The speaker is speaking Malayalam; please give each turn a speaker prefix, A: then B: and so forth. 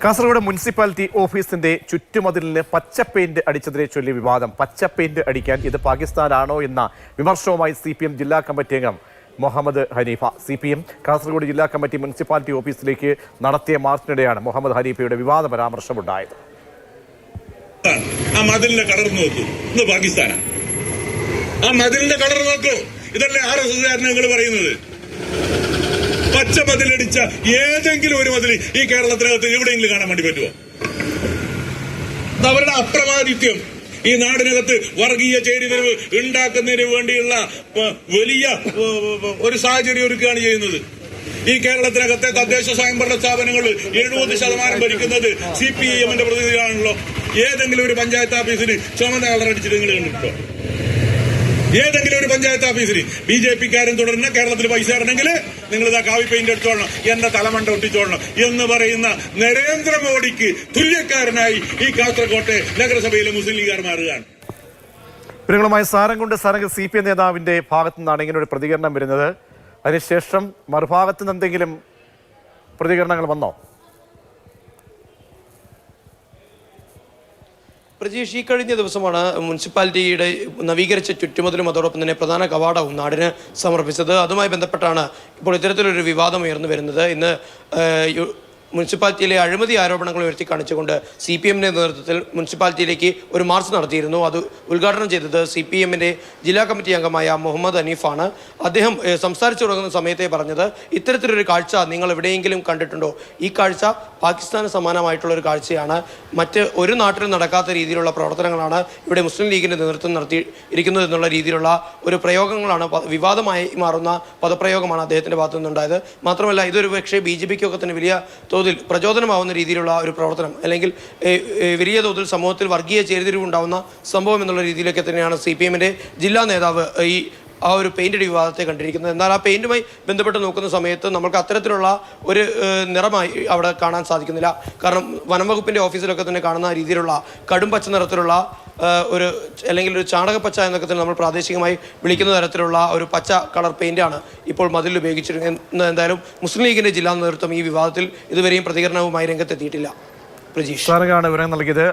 A: കാസർഗോഡ് മുനിസിപ്പാലിറ്റി ഓഫീസിന്റെ ചുറ്റുമതിലിന് പച്ച പെയിന്റ് അടിച്ചതിനെ ചൊല്ലി വിവാദം. പച്ച പെയിന്റ് അടിക്കാൻ ഇത് പാകിസ്ഥാനാണോ എന്ന വിമർശനവുമായി CPM ജില്ലാ കമ്മിറ്റി അംഗം മുഹമ്മദ് ഹനീഫ. CPM കാസർഗോഡ് ജില്ലാ കമ്മിറ്റി മുനിസിപ്പാലിറ്റി ഓഫീസിലേക്ക് നടത്തിയ മാർച്ചിനിടെയാണ് മുഹമ്മദ് ഹനീഫയുടെ വിവാദ പരാമർശമുണ്ടായത്.
B: ആ മതിലിന്റെ കളർ നോക്കൂ, ഇന്ന് പാകിസ്ഥാനാ. ആ മതിലിന്റെ കളർ നോക്കൂ, ഇതല്ലേ RSS നിങ്ങൾ പറയുന്നത്? പച്ച മതിലടിച്ച ഏതെങ്കിലും ഒരു മതിൽ ഈ കേരളത്തിനകത്ത് എവിടെയെങ്കിലും കാണാൻ വേണ്ടി പറ്റുമോ? അവരുടെ അപ്രമാദിത്യം ഈ നാടിനകത്ത് വർഗീയ ചേരിതിരിവ് ഉണ്ടാക്കുന്നതിന് വേണ്ടിയുള്ള വലിയ ഒരു സാഹചര്യം ഒരുക്കുകയാണ് ചെയ്യുന്നത്. ഈ കേരളത്തിനകത്തെ തദ്ദേശ സ്വയംഭരണ സ്ഥാപനങ്ങൾ 70% ഭരിക്കുന്നത് CPIM-ന്റെ പ്രതിനിധിയാണല്ലോ. ഏതെങ്കിലും ഒരു പഞ്ചായത്ത് ഓഫീസിന് ചുമന്ന കളർ അടിച്ചിട്ട് നിങ്ങൾ കണ്ടിട്ടുണ്ടോ? ഏതെങ്കിലും ഒരു പഞ്ചായത്ത് ഓഫീസിന് BJP-കാരൻ തുടരുന്ന കേരളത്തിൽ പൈസ ഇടണമെങ്കിൽ നിങ്ങൾ ഇതാ കാവി പെയിന്റ് അടിച്ചോളണം, എന്റെ തലമണ്ട ഒട്ടിച്ചോളണം എന്ന് പറയുന്ന നരേന്ദ്രമോദിക്ക് തുല്യക്കാരനായി ഈ കാസർകോട്ടെ നഗരസഭയിലെ മുസ്ലിം ലീഗുകാർ മാറുകയാണ്.
A: ഇവരുമായി സാരംകുണ്ട് CPM നേതാവിന്റെ ഭാഗത്തു നിന്നാണ് ഇങ്ങനെ ഒരു പ്രതികരണം വരുന്നത്. അതിനുശേഷം മറുഭാഗത്ത് നിന്ന് എന്തെങ്കിലും പ്രതികരണങ്ങൾ വന്നോ?
C: പ്രജീഷ്, ഈ കഴിഞ്ഞ ദിവസമാണ് മുനിസിപ്പാലിറ്റിയുടെ നവീകരിച്ച ചുറ്റുമതിലും അതോടൊപ്പം തന്നെ പ്രധാന കവാടവും നാടിന് സമർപ്പിച്ചത്. അതുമായി ബന്ധപ്പെട്ടാണ് ഇപ്പോൾ ഇത്തരത്തിലൊരു വിവാദം ഉയർന്നു വരുന്നത്. ഇന്ന് മുനിസിപ്പാലിറ്റിയിലെ അഴിമതി ആരോപണങ്ങൾ ഉയർത്തി കാണിച്ചുകൊണ്ട് CPM-ന്റെ നേതൃത്വത്തിൽ മുനിസിപ്പാലിറ്റിയിലേക്ക് ഒരു മാർച്ച് നടത്തിയിരുന്നു. അത് ഉദ്ഘാടനം ചെയ്തത് CPM-ന്റെ ജില്ലാ കമ്മിറ്റി അംഗമായ മുഹമ്മദ് ഹനീഫാണ്. അദ്ദേഹം സംസാരിച്ചു തുടങ്ങുന്ന സമയത്തെ പറഞ്ഞത്, ഇത്തരത്തിലൊരു കാഴ്ച നിങ്ങൾ എവിടെയെങ്കിലും കണ്ടിട്ടുണ്ടോ? ഈ കാഴ്ച പാകിസ്ഥാന് സമാനമായിട്ടുള്ളൊരു കാഴ്ചയാണ്. മറ്റ് ഒരു നാട്ടിലും നടക്കാത്ത രീതിയിലുള്ള പ്രവർത്തനങ്ങളാണ് ഇവിടെ മുസ്ലിം ലീഗിൻ്റെ നേതൃത്വം നടത്തിയിരിക്കുന്നത് എന്നുള്ള രീതിയിലുള്ള ഒരു പ്രയോഗങ്ങളാണ്, വിവാദമായി മാറുന്ന പദപ്രയോഗമാണ് അദ്ദേഹത്തിൻ്റെ ഭാഗത്തു നിന്നുണ്ടായത്. മാത്രമല്ല, ഇതൊരു പക്ഷേ BJP-ക്കൊക്കെ തന്നെ വലിയ തോതിൽ പ്രചോദനമാവുന്ന രീതിയിലുള്ള ഒരു പ്രവർത്തനം, അല്ലെങ്കിൽ വലിയ തോതിൽ സമൂഹത്തിൽ വർഗീയ ചേരിതിരിവുണ്ടാവുന്ന സംഭവം എന്നുള്ള രീതിയിലൊക്കെ തന്നെയാണ് CPM-ന്റെ ജില്ലാ നേതാവ് ആ ഒരു പെയിന്റ് അടി വിവാദത്തെ കണ്ടിരിക്കുന്നത്. എന്നാൽ ആ പെയിന്റുമായി ബന്ധപ്പെട്ട് നോക്കുന്ന സമയത്ത് നമുക്ക് അത്തരത്തിലുള്ള ഒരു നിറമായി അവിടെ കാണാൻ സാധിക്കുന്നില്ല. കാരണം വനംവകുപ്പിൻ്റെ ഓഫീസിലൊക്കെ തന്നെ കാണുന്ന രീതിയിലുള്ള കടും പച്ച നിറത്തിലുള്ള ഒരു, അല്ലെങ്കിൽ ഒരു ചാണകപ്പച്ച എന്നൊക്കെ തന്നെ നമ്മൾ പ്രാദേശികമായി വിളിക്കുന്ന തരത്തിലുള്ള ഒരു പച്ച കളർ പെയിന്റാണ് ഇപ്പോൾ മതിലിൽ ഉപയോഗിച്ചിരിക്കുന്നത്. എന്തായാലും മുസ്ലിം ലീഗിൻ്റെ ജില്ലാ നേതൃത്വം ഈ വിവാദത്തിൽ ഇതുവരെയും പ്രതികരണവുമായി രംഗത്തെത്തിയിട്ടില്ല. പ്രജീഷ്,
A: വിവരം നൽകിയത്.